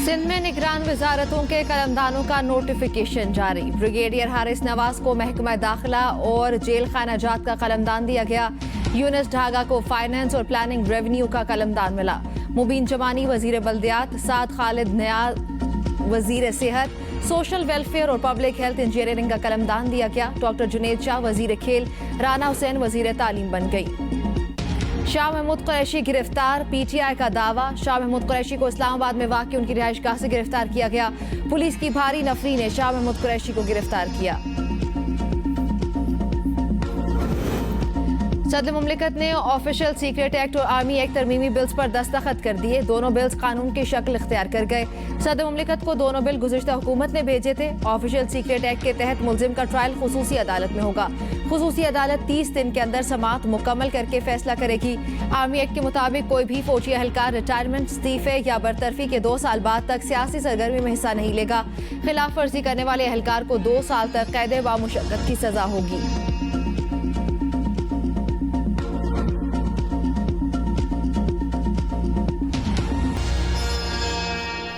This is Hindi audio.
सिंध में निगरान वजारतों के कलमदानों का नोटिफिकेशन जारी। ब्रिगेडियर हारिस नवाज को महकमा दाखिला और जेल खाना जात का कलमदान दिया गया। यूनुस ढागा को फाइनेंस और प्लानिंग रेवेन्यू का कलमदान मिला। मुबीन जमानी वजीर बल्दियात, साद खालिद नियाज वजीर सेहत, सोशल वेलफेयर और पब्लिक हेल्थ इंजीनियरिंग का कलमदान दिया गया। डॉक्टर जुनेद शाह वजीर खेल, राना हुसैन वजीर तालीम बन गई। शाह महमूद कुरैशी गिरफ्तार, पीटीआई का दावा। शाह महमूद कुरैशी को इस्लामाबाद में वाक़ उनकी रिहाइशगाह से गिरफ्तार किया गया। पुलिस की भारी नफरी ने शाह महमूद कुरैशी को गिरफ्तार किया। सदर मुमलिकत ने ऑफिशियल सीक्रेट एक्ट और आर्मी एक्ट तरमीमी बिल्स पर दस्तखत कर दिए। दोनों बिल्स कानून की शक्ल इख्तियार कर गए। सदर मुमलिकत को दोनों बिल गुज़िश्ता हुकूमत ने भेजे थे। ऑफिशियल सीक्रेट एक्ट के तहत मुलजिम का ट्रायल खुसूसी अदालत में होगा। खुसूसी अदालत 30 दिन के अंदर समाअत मुकम्मल करके फैसला करेगी। आर्मी एक्ट के मुताबिक कोई भी फौजी एहलकार रिटायरमेंट, इस्तीफे या बरतरफी के 2 साल बाद तक सियासी सरगर्मी में हिस्सा नहीं लेगा। खिलाफ वर्जी करने वाले एहलकार को 2 साल तक कैद व मुशक्कत की सजा होगी।